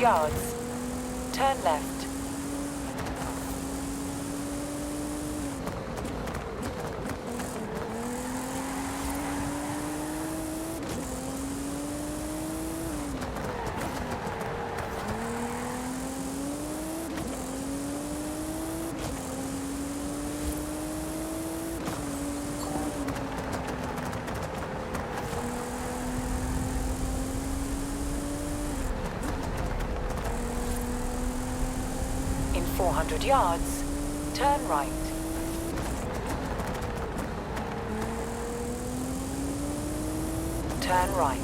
yards. Turn left. In 400 yards, turn right. Turn right.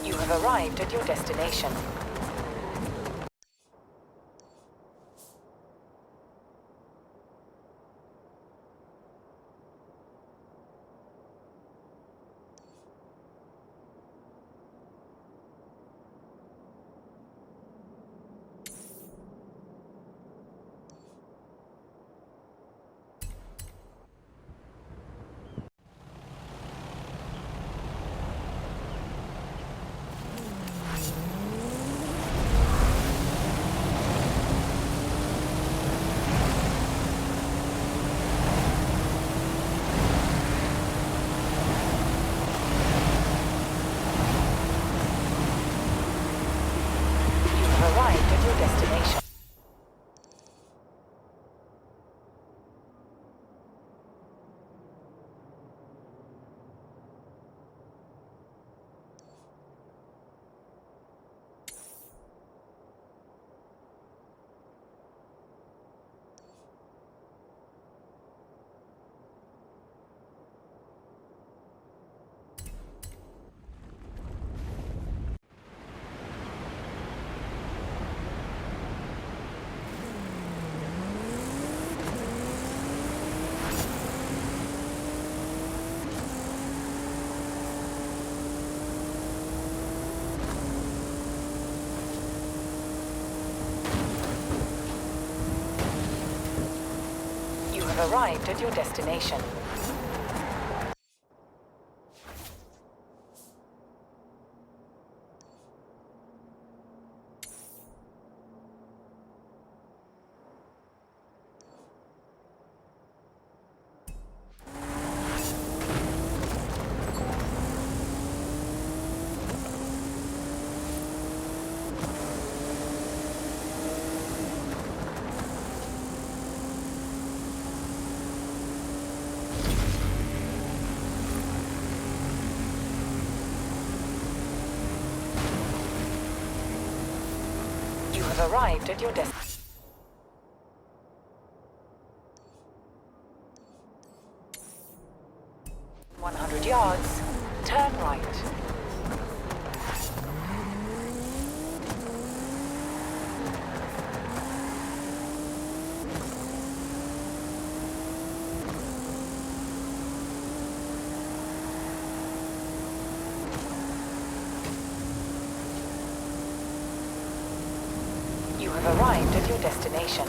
You have arrived at your destination. have arrived at your destination. You have arrived at your destination. 100 yards, turn right. You have arrived at your destination.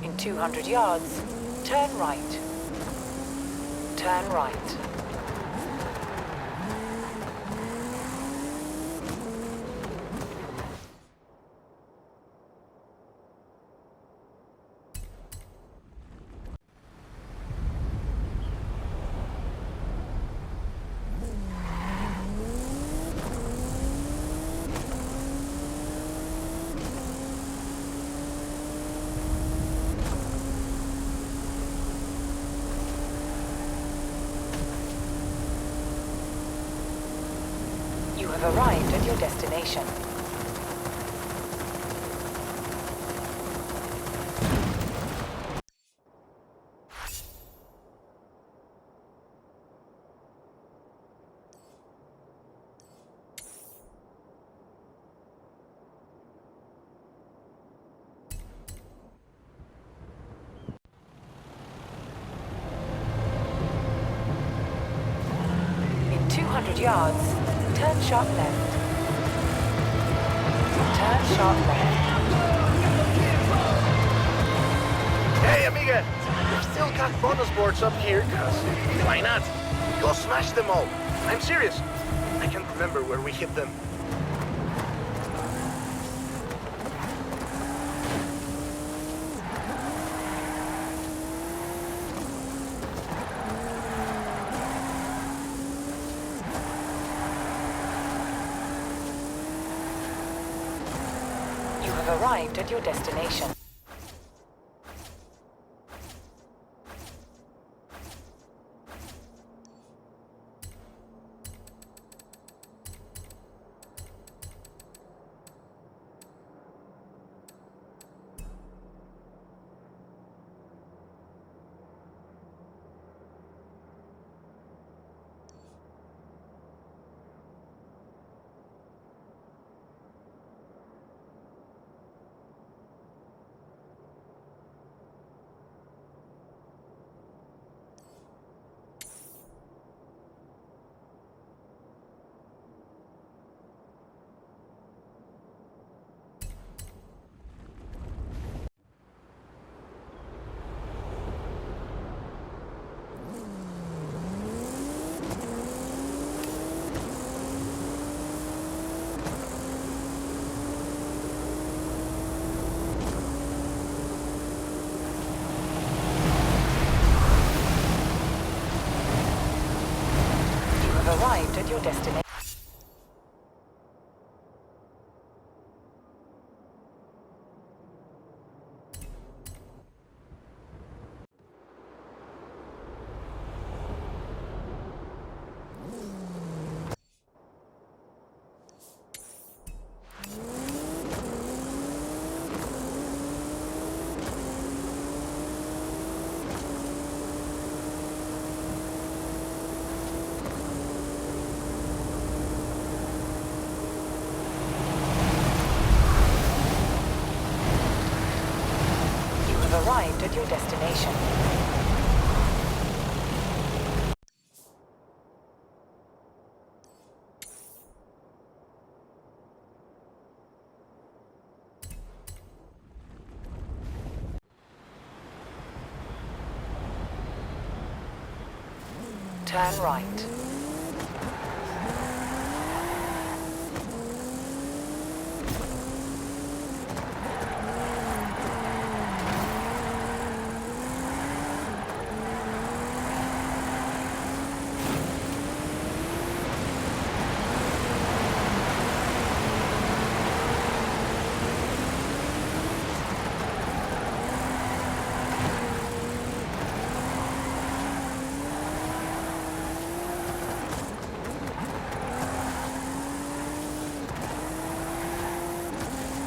In 200 yards, turn right. Turn right. You have arrived at your destination. In 200 yards, turn sharp left. Turn sharp left. Hey, amiga! We've still got bonus boards up here, cause why not? Go smash them all. I'm serious. I can't remember where we hit them. You have arrived at your destination. Arrived at your destination. Turn right.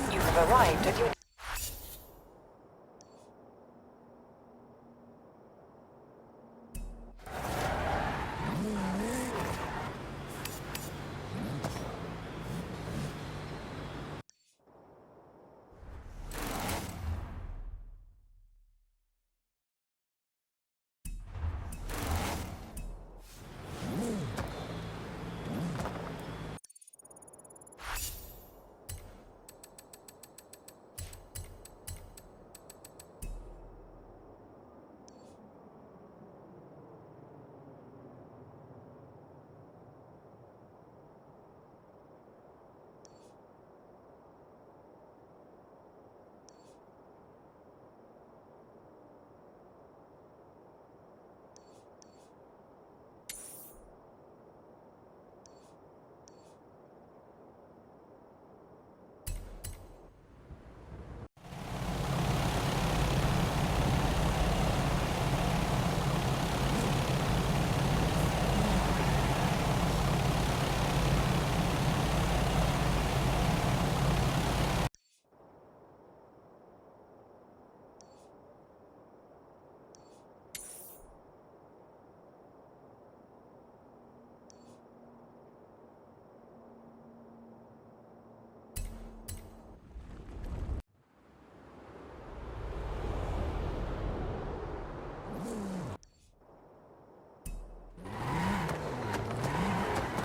You have arrived at your...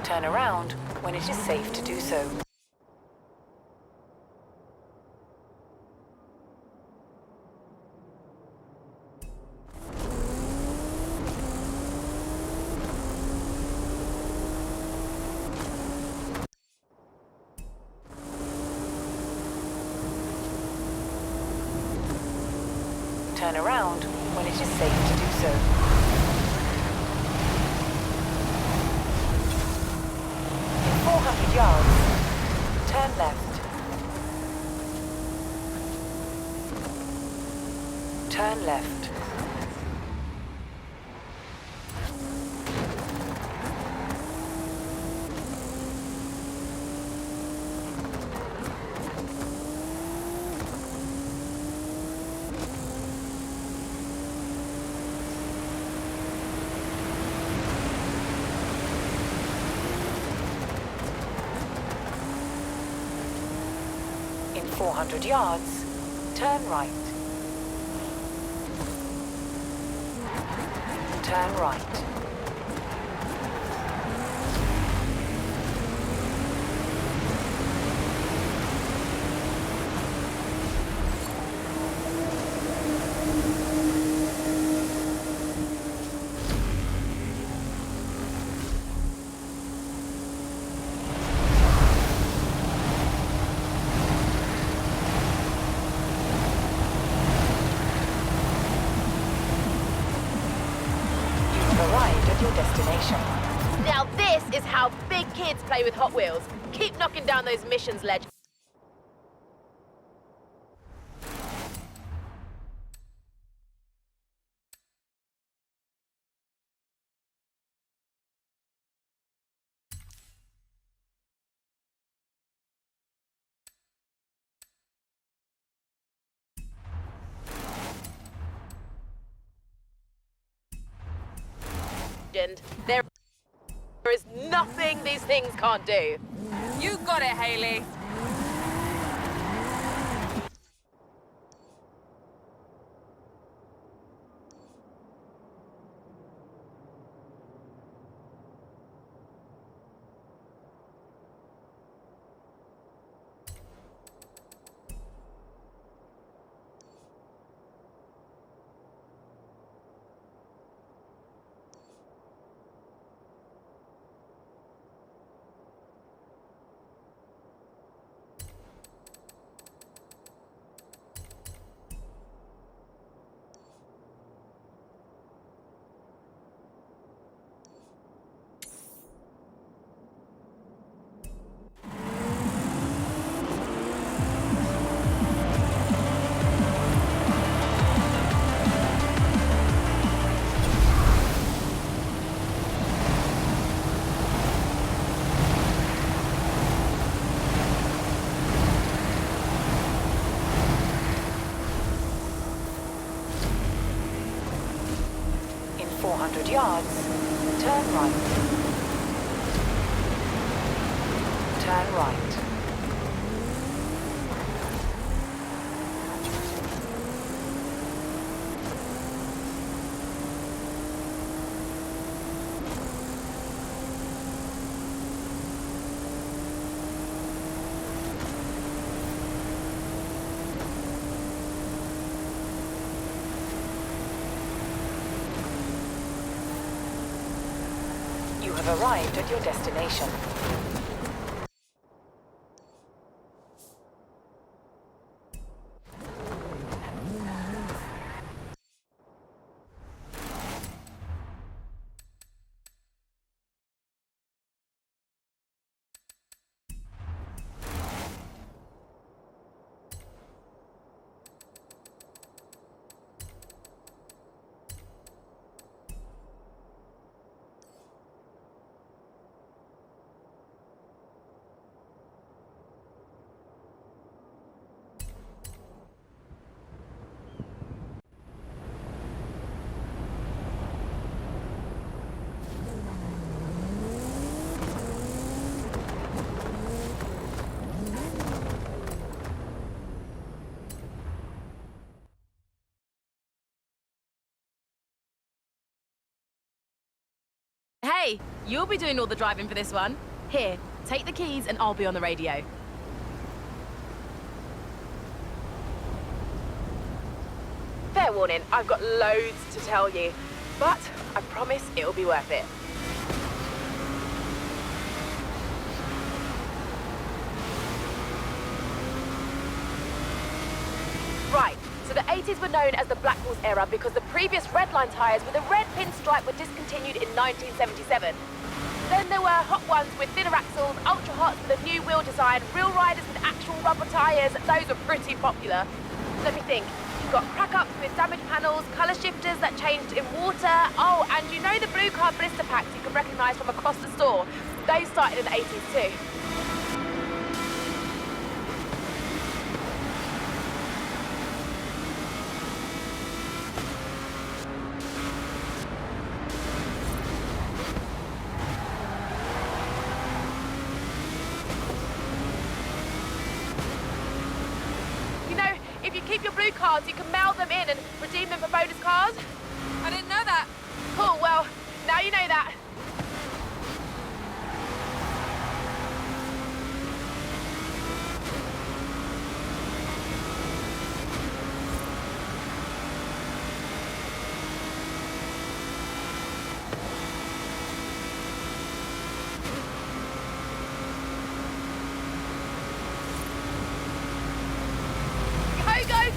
Turn around when it is safe to do so. Turn around when it is safe to do so. 400 yards. Turn left. Turn left. In 400 yards, turn right. Turn right. Arrived at your destination. Now this is how big kids play with Hot Wheels. Keep knocking down those missions, Legend. There is nothing these things can't do. You got it, Haley. yards. Turn right. Turn right. You have arrived at your destination. Hey, you'll be doing all the driving for this one. Here, take the keys and I'll be on the radio. Fair warning, I've got loads to tell you, but I promise it'll be worth it. Right, so the 80s were known as the Black Horse era because the previous Redline tyres with a red pinstripe were discontinued in 1977. Then there were hot ones with thinner axles, ultra hots with a new wheel design, real riders with actual rubber tyres. Those were pretty popular. Let me think. You've got crack-ups with damaged panels, colour shifters that changed in water. Oh, and you know the blue card blister packs you can recognise from across the store? Those started in the 80s too. If you keep your blue cards, you can mail them in and redeem them for bonus cars. I didn't know that. Cool, well, now you know that.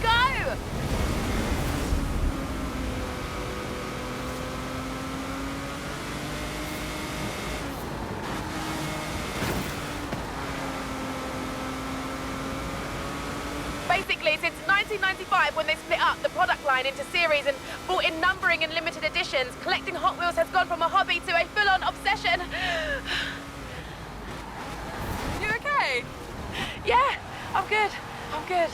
Go! Basically, since 1995, when they split up the product line into series and brought in numbering and limited editions, collecting Hot Wheels has gone from a hobby to a full-on obsession. You okay? Yeah, I'm good. I'm good.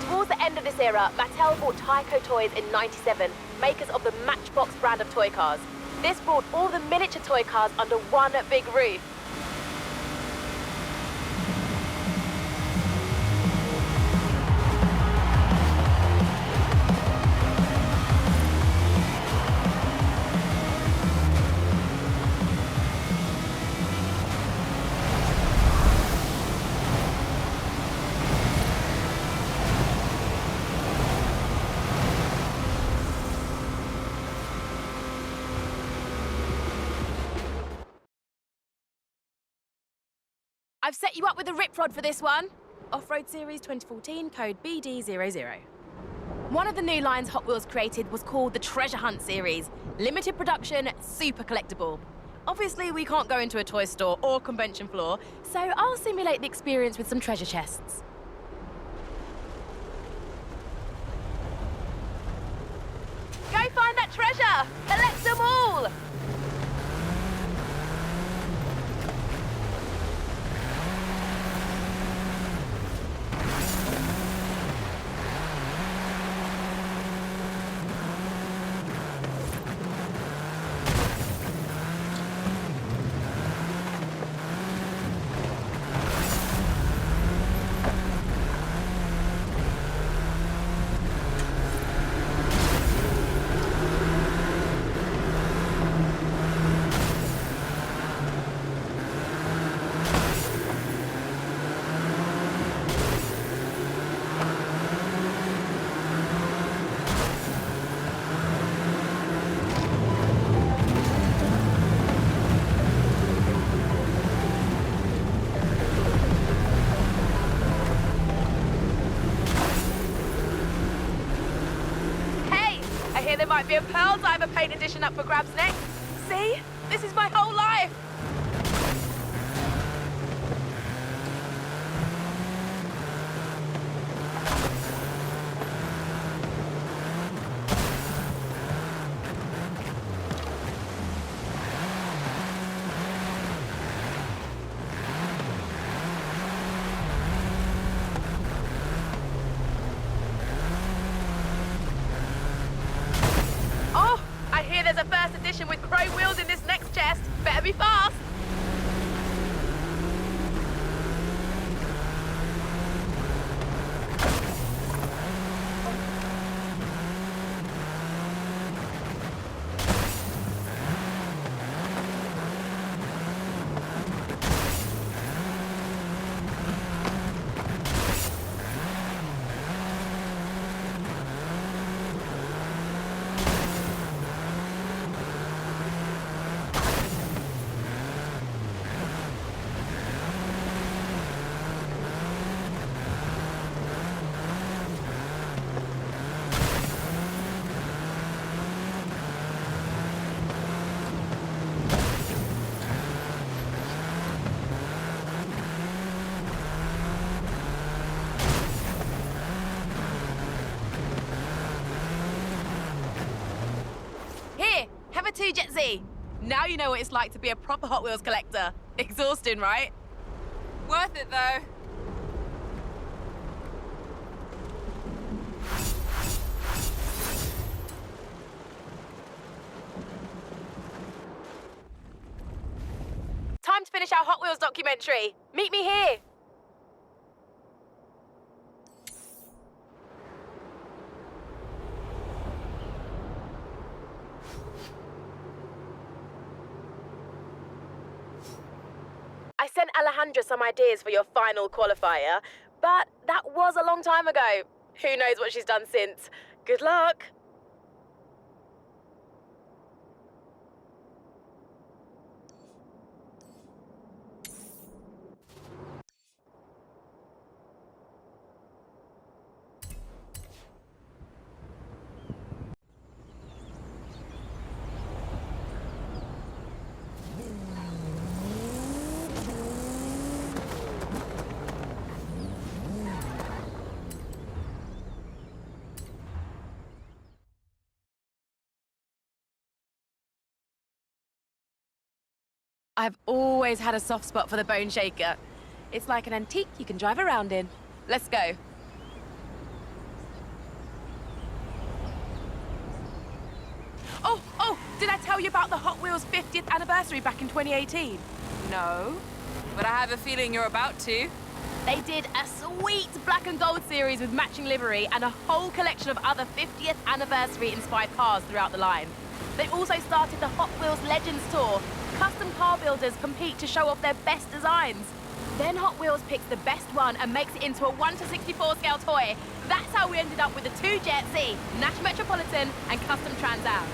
Towards the end of this era, Mattel bought Tyco Toys in '97, makers of the Matchbox brand of toy cars. This brought all the miniature toy cars under one big roof. I've set you up with a rip rod for this one. Off-Road Series 2014, code BD00. One of the new lines Hot Wheels created was called the Treasure Hunt Series. Limited production, super collectible. Obviously, we can't go into a toy store or convention floor, so I'll simulate the experience with some treasure chests. Go find that treasure! Collect them all! There might be a Pearl Diver paint edition up for grabs next. See? This is my whole life. There's a first edition with chrome wheels in this next chest. Better be fast. Have a 2 Jet Z. Now you know what it's like to be a proper Hot Wheels collector. Exhausting, right? Worth it, though. Time to finish our Hot Wheels documentary. Meet me here. I sent Alejandra some ideas for your final qualifier, but that was a long time ago. Who knows what she's done since? Good luck. I've always had a soft spot for the Bone Shaker. It's like an antique you can drive around in. Let's go. Oh, did I tell you about the Hot Wheels 50th anniversary back in 2018? No, but I have a feeling you're about to. They did a sweet black and gold series with matching livery and a whole collection of other 50th anniversary inspired cars throughout the line. They also started the Hot Wheels Legends Tour. Custom car builders compete to show off their best designs. Then Hot Wheels picks the best one and makes it into a 1:64 scale toy. That's how we ended up with the 2 Jet Z, Nash Metropolitan and Custom Trans Am.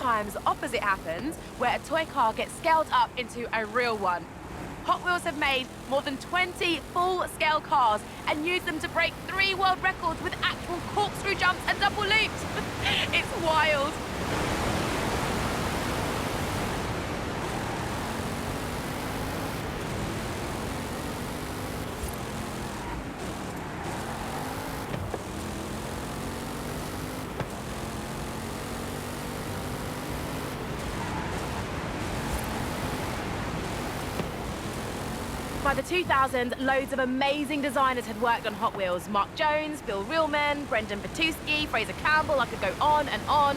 sometimes the opposite happens, where a toy car gets scaled up into a real one. Hot Wheels have made more than 20 full-scale cars and used them to break 3 world records with actual corkscrew jumps and double loops. It's wild. By the 2000s, loads of amazing designers had worked on Hot Wheels. Mark Jones, Bill Reelman, Brendan Patuski, Fraser Campbell, I could go on and on.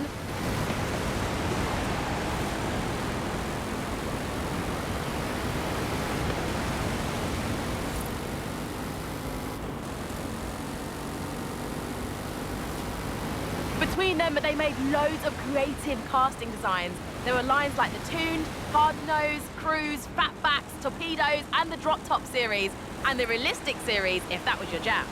Between them, they made loads of creative casting designs. There were lines like the Tuned, Hard Nose, Cruise, Fatbacks, Torpedoes, and the Drop Top series, and the Realistic series, if that was your jam.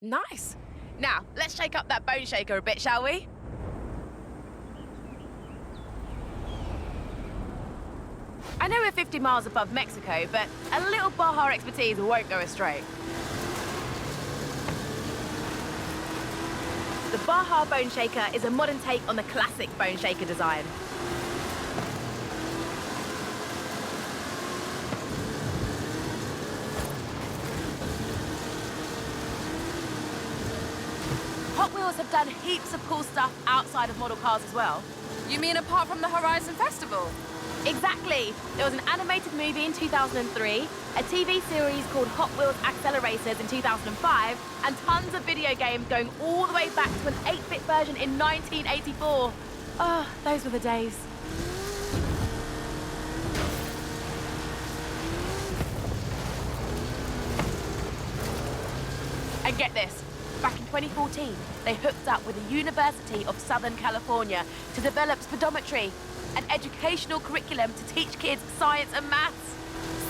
Nice. Now, let's shake up that bone shaker a bit, shall we? I know we're 50 miles above Mexico, but a little Baja expertise won't go astray. The Baja Bone Shaker is a modern take on the classic Bone Shaker design. Hot Wheels have done heaps of cool stuff outside of model cars as well. You mean apart from the Horizon Festival? Exactly. There was an animated movie in 2003, a TV series called Hot Wheels Accelerators in 2005, and tons of video games going all the way back to an 8-bit version in 1984. Oh, those were the days. And get this. Back in 2014, they hooked up with the University of Southern California to develop speedometry, an educational curriculum to teach kids science and maths.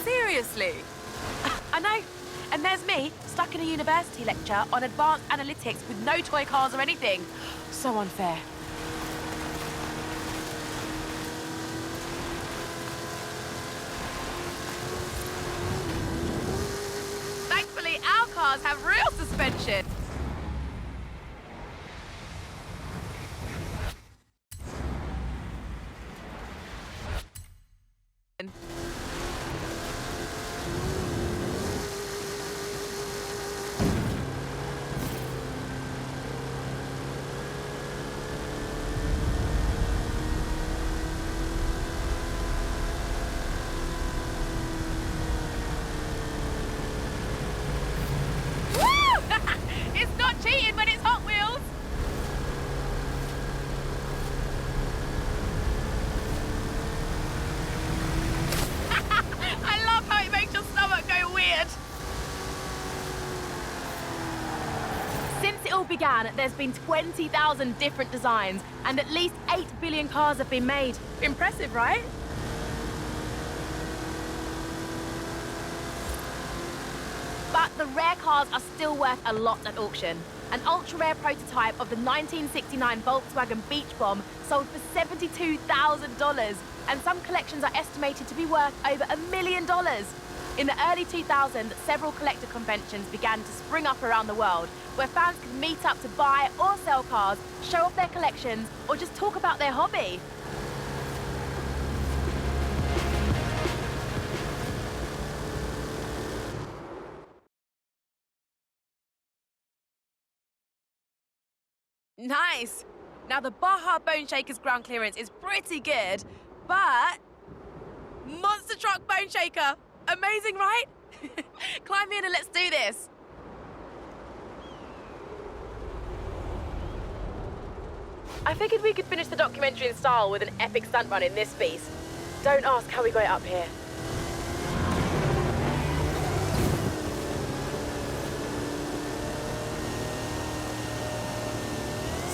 Seriously? I know. And there's me, stuck in a university lecture on advanced analytics with no toy cars or anything. So unfair. Thankfully, our cars have real suspension. It's not cheating when it's Hot Wheels! I love how it makes your stomach go weird. Since it all began, there's been 20,000 different designs, and at least 8 billion cars have been made. Impressive, right? But the rare cars are still worth a lot at auction. An ultra-rare prototype of the 1969 Volkswagen Beach Bomb sold for $72,000, and some collections are estimated to be worth over $1 million. In the early 2000s, several collector conventions began to spring up around the world, where fans could meet up to buy or sell cars, show off their collections, or just talk about their hobby. Nice. Now, the Baja Bone Shaker's ground clearance is pretty good, but... Monster Truck Bone Shaker! Amazing, right? Climb in and let's do this. I figured we could finish the documentary in style with an epic stunt run in this beast. Don't ask how we got it up here.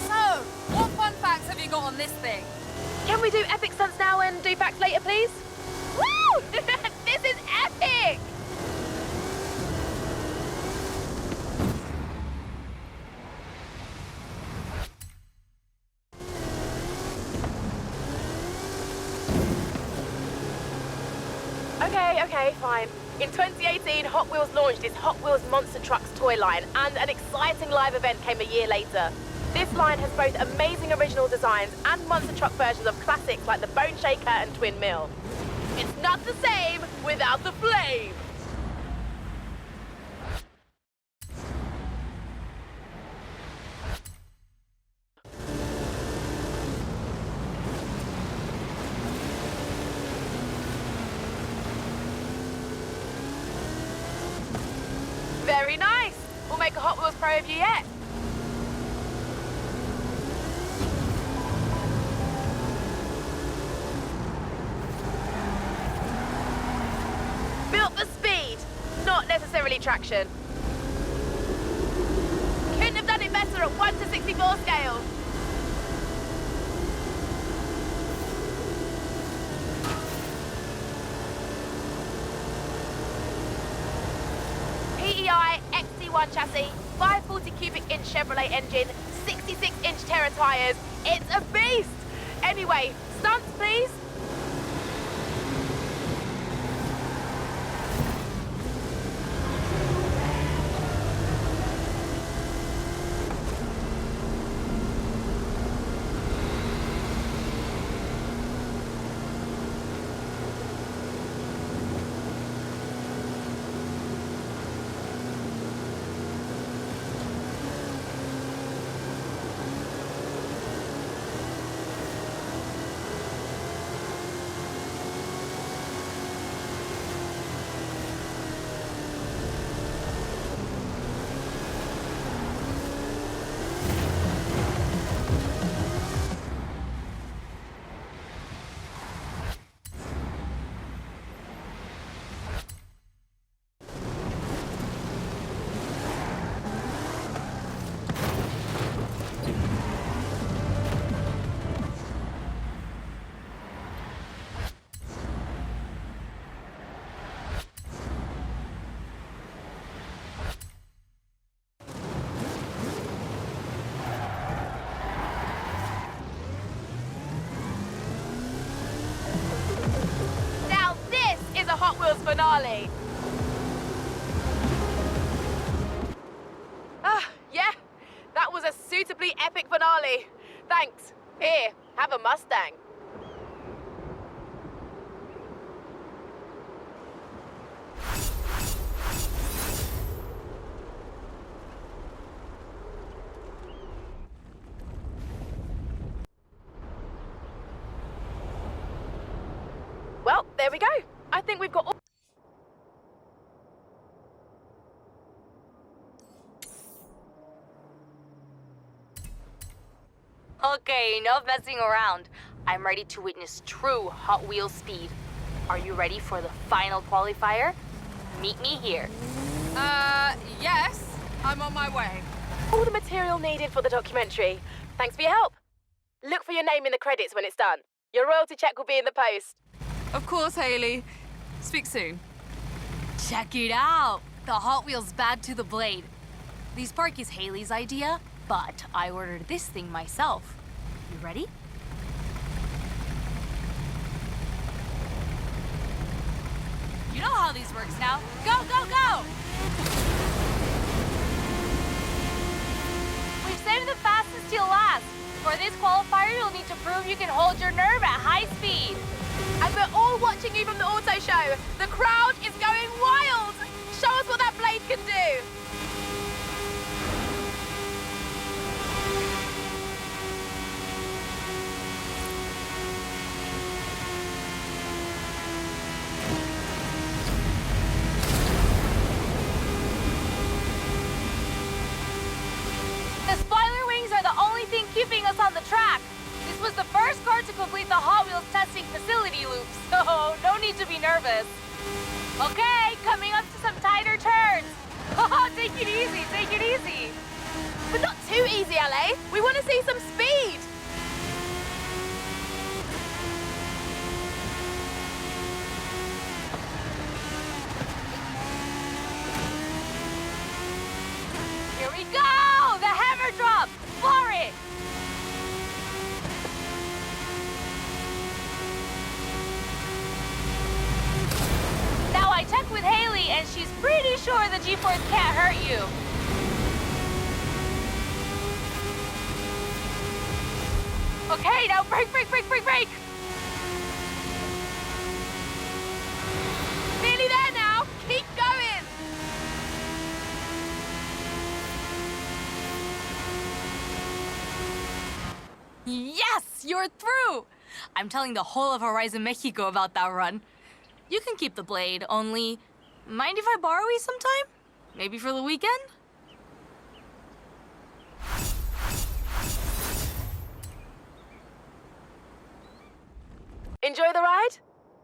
So, what fun facts have you got on this thing? Can we do epic stunts now and do facts later, please? Woo! This is epic! Okay, fine. In 2018, Hot Wheels launched its Hot Wheels Monster Trucks toy line, and an exciting live event came a year later. This line has both amazing original designs and monster truck versions of classics like the Bone Shaker and Twin Mill. It's not the same without the flame! Very nice! We'll make a Hot Wheels Pro of you yet. Built for speed, not necessarily traction. Couldn't have done it better at 1:64 scale. PEI XT1 chassis, 540 cubic inch Chevrolet engine, 66 inch Terra tires. It's a beast! Anyway, stunts please. Hot Wheels finale. Yeah, that was a suitably epic finale. Thanks. Here, have a Mustang. Well, there we go. I think we've got all... Okay, enough messing around. I'm ready to witness true Hot Wheels speed. Are you ready for the final qualifier? Meet me here. Yes. I'm on my way. all the material needed for the documentary. Thanks for your help. Look for your name in the credits when it's done. Your royalty check will be in the post. Of course, Hayley. Speak soon. Check it out. The Hot Wheels Bad to the Blade. This park is Hayley's idea, but I ordered this thing myself. You ready? You know how this works now. Go, go, go! We've saved the fastest till last. For this qualifier, you'll need to prove you can hold your nerve at high speed. And we're all watching you from the auto show. The crowd is going wild. Show us what that blade can do. need to be nervous. Okay, coming up to some tighter turns. Take it easy, take it easy. But not too easy, LA. We want to see some speed. Here we go! The hammer drop! For it! Now I checked with Haley and she's pretty sure the G-force can't hurt you. Okay, now brake, brake, brake, brake, brake! Nearly there now! Keep going! Yes, you're through! I'm telling the whole of Horizon Mexico about that run. You can keep the blade, only... Mind if I borrow you sometime? Maybe for the weekend? Enjoy the ride?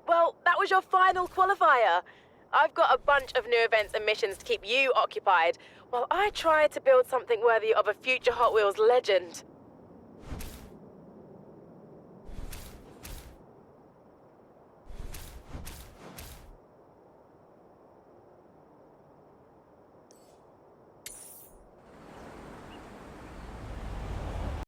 Well, that was your final qualifier. I've got a bunch of new events and missions to keep you occupied, while I try to build something worthy of a future Hot Wheels legend.